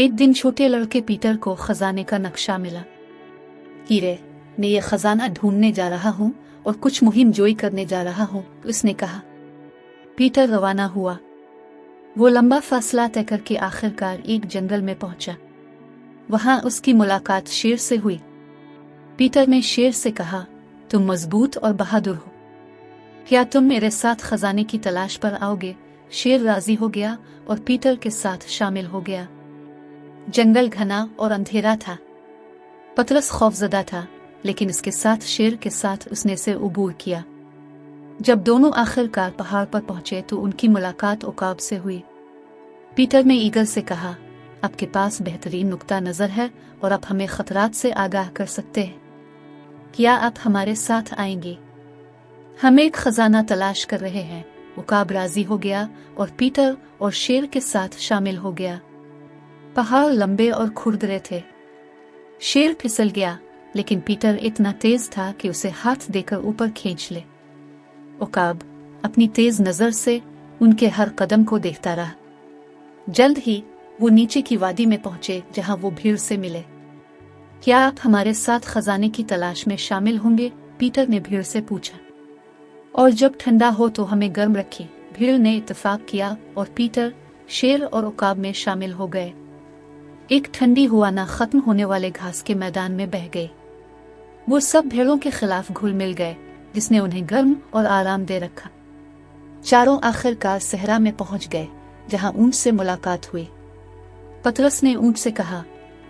एक दिन छोटे लड़के पीटर को खजाने का नक्शा मिला। हीरे, मैं ये खजाना ढूंढने जा रहा हूँ और कुछ मुहिम जोई करने जा रहा हूँ, उसने कहा। पीटर रवाना हुआ। वो लंबा फासला तय करके आखिरकार एक जंगल में पहुंचा। वहां उसकी मुलाकात शेर से हुई। पीटर ने शेर से कहा, तुम मजबूत और बहादुर हो, क्या तुम मेरे साथ खजाने की तलाश पर आओगे? शेर राजी हो गया और पीटर के साथ शामिल हो गया। जंगल घना और अंधेरा था। पतरस खौफजदा था, लेकिन इसके साथ शेर के साथ उसने से उबूर किया। जब दोनों आखिरकार पहाड़ पर पहुंचे तो उनकी मुलाकात उकाब से हुई। पीटर ने ईगल से कहा, आपके पास बेहतरीन नुक्ता नजर है और आप हमें खतरात से आगाह कर सकते हैं। क्या आप हमारे साथ आएंगे? हम एक खजाना तलाश कर रहे हैं। उकाब राजी हो गया और पीटर और शेर के साथ शामिल हो गया। पहाड़ लंबे और खुरदरे थे। शेर फिसल गया, लेकिन पीटर इतना तेज था कि उसे हाथ देकर ऊपर खींच ले। उकाब अपनी तेज नजर से उनके हर कदम को देखता रहा। जल्द ही वो नीचे की वादी में पहुंचे, जहां वो भीड़ से मिले। क्या आप हमारे साथ खजाने की तलाश में शामिल होंगे? पीटर ने भीड़ से पूछा। और जब ठंडा हो तो हमें गर्म रखिए। भीड़ ने इत्तेफाक किया और पीटर, शेर और उकाब में शामिल हो गए। एक ठंडी हुआ ना खत्म होने वाले घास के मैदान में बह गए। वो सब भेड़ों के खिलाफ घुल मिल गए, जिसने उन्हें गर्म और आराम दे रखा। चारों आखिरकार सहरा में पहुंच गए, जहां ऊंट से मुलाकात हुई। पतरस ने ऊंट से कहा,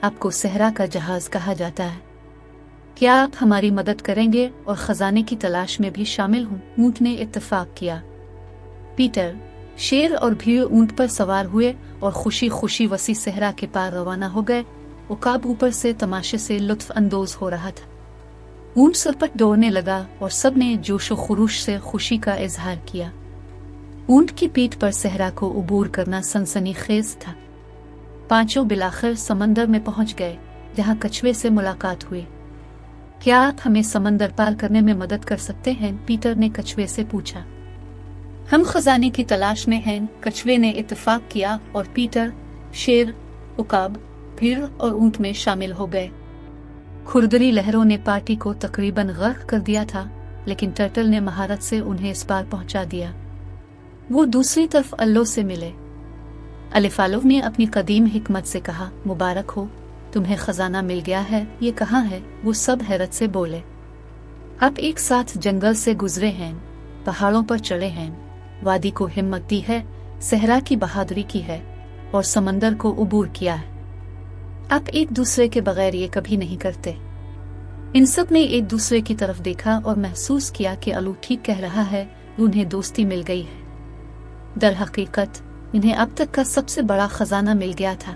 आपको सहरा का जहाज कहा जाता है, क्या आप हमारी मदद करेंगे और खजाने की तलाश में भी शामिल हों? ऊंट ने इत्तेफाक किया। पीटर, शेर और भीड़ ऊंट पर सवार हुए और खुशी खुशी वसी सहरा के पार रवाना हो गए। उकाब ऊपर से तमाशे से लुत्फ अंदोज हो रहा था। ऊंट सरपट दौड़ने लगा और सबने जोशो खरूश से खुशी का इजहार किया। ऊंट की पीठ पर सहरा को उबूर करना सनसनीखेज था। पांचों बिलाखिर समंदर में पहुंच गए, जहां कछुए से मुलाकात हुई। क्या आप हमें समंदर पार करने में मदद कर सकते हैं? पीटर ने कछुए से पूछा। हम खजाने की तलाश में हैं, कछुए ने इत्तेफाक किया और पीटर, शेर, उकाब, भीड़ और ऊंट में शामिल हो गए। खुरदरी लहरों ने पार्टी को तकरीबन गर्क कर दिया था, लेकिन टर्टल ने महारत से उन्हें इस पार पहुंचा दिया। वो दूसरी तरफ अल्लो से मिले। अलिफालोव ने अपनी कदीम हिकमत से कहा, मुबारक हो, तुम्हें खजाना मिल गया है। ये कहाँ है? वो सब हैरत से बोले। आप एक साथ जंगल से गुजरे हैं, पहाड़ों पर चढ़े हैं, वादी को हिम्मत दी है, सहरा की बहादुरी की है और समंदर को उबूर किया है। आप एक दूसरे के बगैर ये कभी नहीं करते। इन सब ने एक दूसरे की तरफ देखा और महसूस किया कि अलू ठीक कह रहा है, उन्हें दोस्ती मिल गई है। दर हकीकत इन्हें अब तक का सबसे बड़ा खजाना मिल गया था।